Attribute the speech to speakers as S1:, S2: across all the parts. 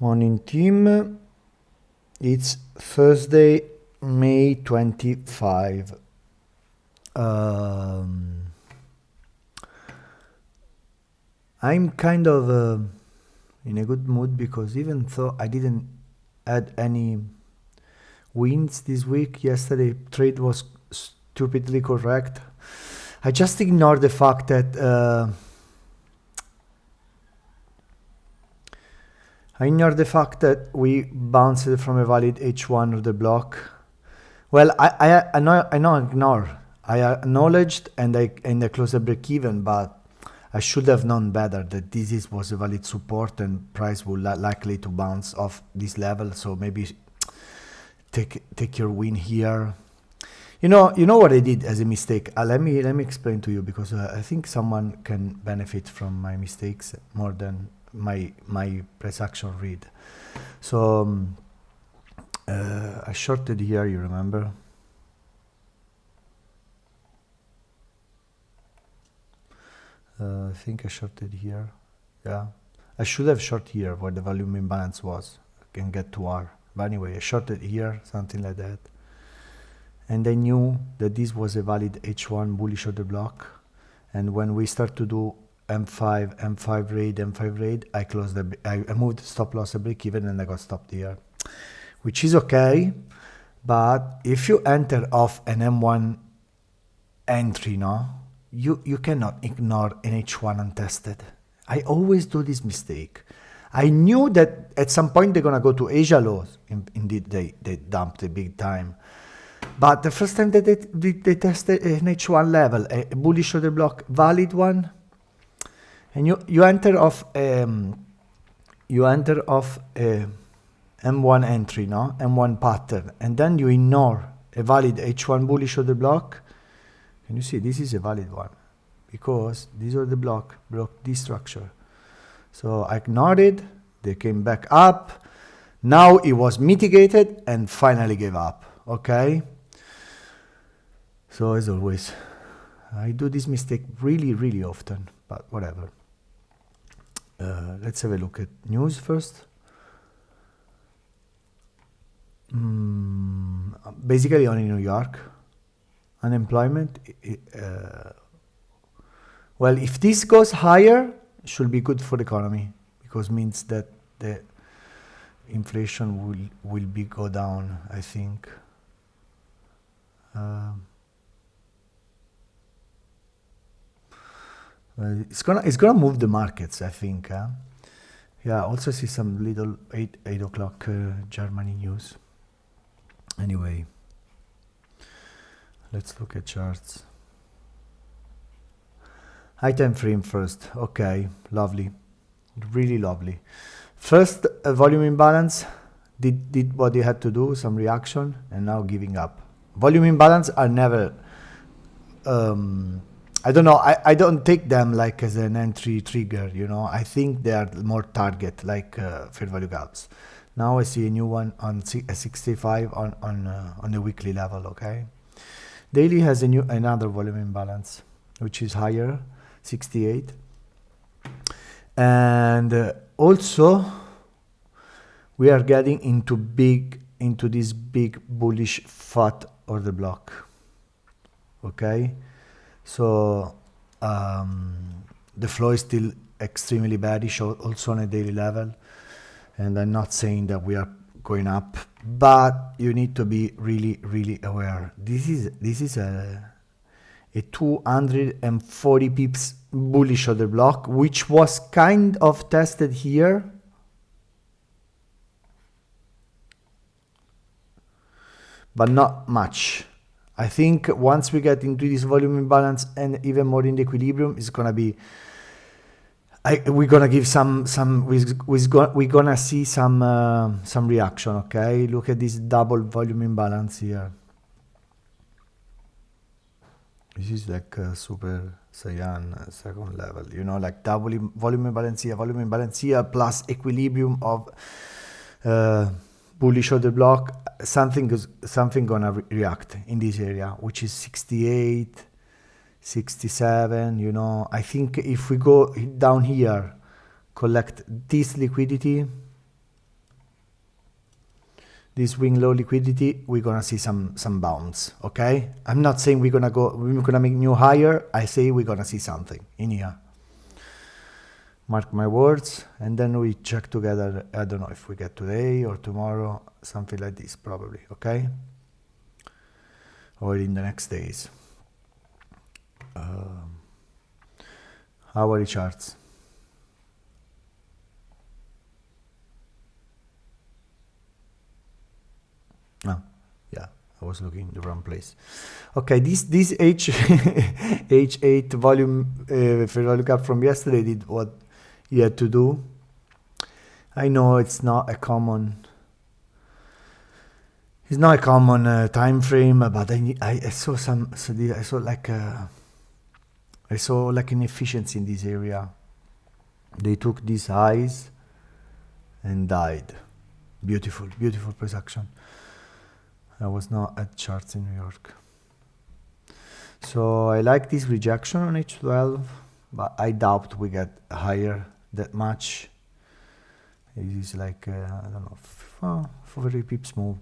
S1: Morning team, it's Thursday, May 25. I'm kind of in a good mood because even though I didn't add any wins this week, yesterday trade was stupidly correct. I just ignored the fact that we bounced from a valid H1 of the block. Well, I ignore. I acknowledged and I closed the break even, but I should have known better that this was a valid support and price will likely to bounce off this level. So maybe take your win here. You know what I did as a mistake. Let me explain to you because I think someone can benefit from my mistakes more than my price action read. So I shorted here, you remember? I think I shorted here. Yeah, I should have short here where the volume imbalance was. I can get to R. But anyway, I shorted here, something like that. And I knew that this was a valid H1 bullish order block. And when we start to do M5 raid, I moved stop loss a break even and I got stopped here, which is okay. But if you enter off an M1 entry, you cannot ignore an H1 untested. I always do this mistake. I knew that at some point they're gonna go to Asia lows. Indeed, they dumped a big time. But the first time that they tested an H1 level, a bullish order block, valid one, and you enter off a M1 entry, M1 pattern, and then you ignore a valid H1 bullish order block. Can you see this is a valid one because this order block broke this structure. So I ignored it. They came back up. Now it was mitigated and finally gave up. Okay. So as always, I do this mistake really often, but whatever. Let's have a look at news first. Basically only New York. Unemployment. Well, if this goes higher, it should be good for the economy because means that the inflation will go down, I think. Well, it's gonna move the markets, I think. Yeah, also see some little 8 o'clock Germany news. Anyway, let's look at charts. High time frame first. Okay, lovely, really lovely. First, volume imbalance did what they had to do, some reaction, and now giving up. Volume imbalance are never. I don't know. I don't take them like as an entry trigger. I think they are more target like fair value gaps. Now I see a new one on 65 on the weekly level. Okay, daily has another volume imbalance which is higher, 68, and also we are getting into this big bullish fat order block. Okay. So the flow is still extremely bearish, also on a daily level, and I'm not saying that we are going up, but you need to be really aware. This is a 240 pips bullish order block, which was kind of tested here. But not much. I think once we get into this volume imbalance and even more in the equilibrium, it's gonna be. We're gonna give we're gonna see some reaction. Okay, look at this double volume imbalance here. This is like Super Saiyan second level. Like double volume imbalance here plus equilibrium of. Bullish order block, something gonna react in this area, which is 68, 67. I think if we go down here, collect this liquidity, this swing low liquidity, we're gonna see some bounce. Okay, I'm not saying we're gonna make new higher. I say we're gonna see something in here. Mark my words, and then we check together. I don't know if we get today or tomorrow, something like this probably. Okay, or in the next days. Hourly charts. Oh, yeah, I was looking in the wrong place. Okay, this H8 volume, if I look up from yesterday, did what he had to do. I know it's not a common time frame, but I saw I saw like an efficiency in this area. They took these highs and died. Beautiful price action. I was not at charts in New York. So I like this rejection on H12, but I doubt we get higher that much. It is like, I don't know, 40 pips move.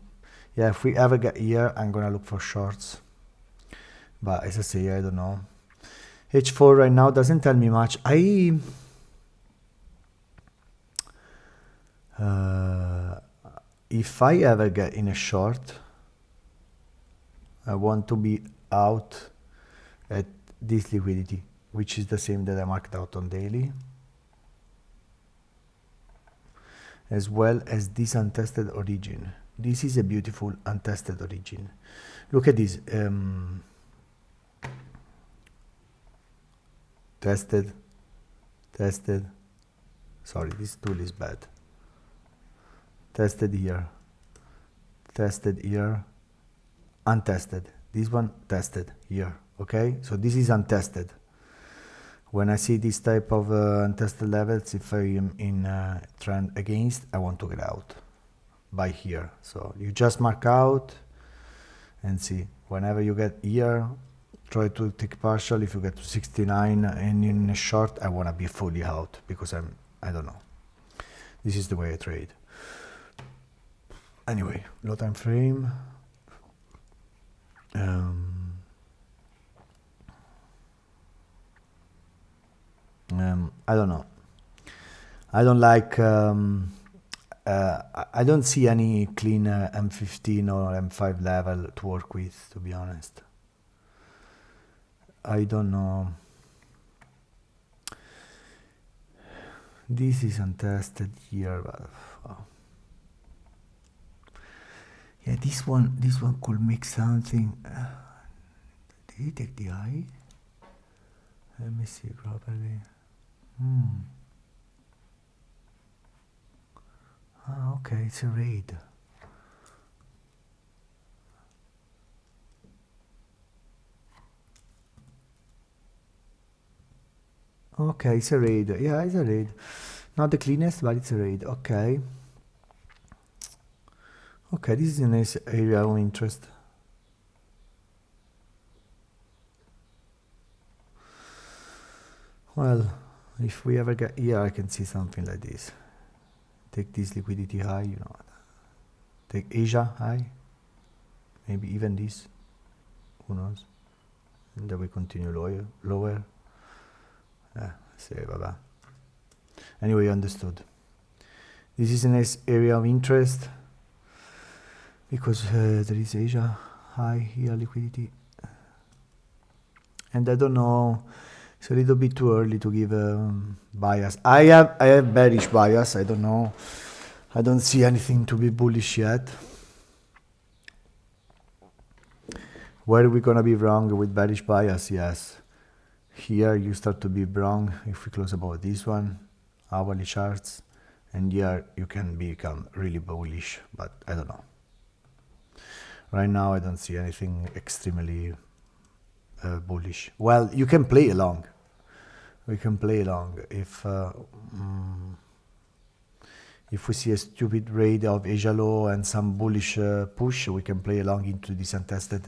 S1: Yeah, if we ever get here, I'm gonna look for shorts. But as I say, I don't know. H4 right now doesn't tell me much. If I ever get in a short, I want to be out at this liquidity, which is the same that I marked out on daily, as well as this untested origin. This is a beautiful untested origin. Look at this. Tested. Sorry, this tool is bad. Tested here, untested. This one tested here. Okay, so this is untested. When I see this type of untested levels, if I am in trend against, I want to get out by here. So you just mark out and see. Whenever you get here, try to take partial. If you get to 69 and in a short, I want to be fully out because I don't know. This is the way I trade. Anyway, low time frame. I don't know. I don't like. I don't see any clean M15 or M5 level to work with, to be honest. I don't know. This is untested here, but yeah, this one could make something. Did he take the eye? Let me see properly. Okay, it's a raid. Okay, it's a raid. Yeah, it's a raid. Not the cleanest, but it's a raid. Okay. Okay, this is a nice area of interest. Well, if we ever get here, I can see something like this. Take this liquidity high, you know. Take Asia high. Maybe even this. Who knows? And then we continue lower. Say bye-bye. Anyway, you understood. This is a nice area of interest because there is Asia high here liquidity, and I don't know. It's a little bit too early to give bias. I have bearish bias. I don't know. I don't see anything to be bullish yet. Where are we gonna be wrong with bearish bias? Yes. Here you start to be wrong if we close above this one, hourly charts, and here you can become really bullish, but I don't know. Right now I don't see anything extremely bullish. Well, you can play along. We can play along. If we see a stupid raid of Asia low and some bullish push, we can play along into these untested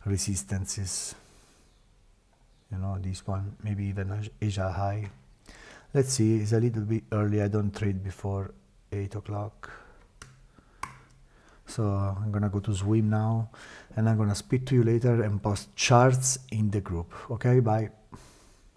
S1: resistances. You know, this one, maybe even Asia high. Let's see, it's a little bit early. I don't trade before 8 o'clock. So I'm gonna go to swim now, and I'm gonna speak to you later and post charts in the group. Okay, bye.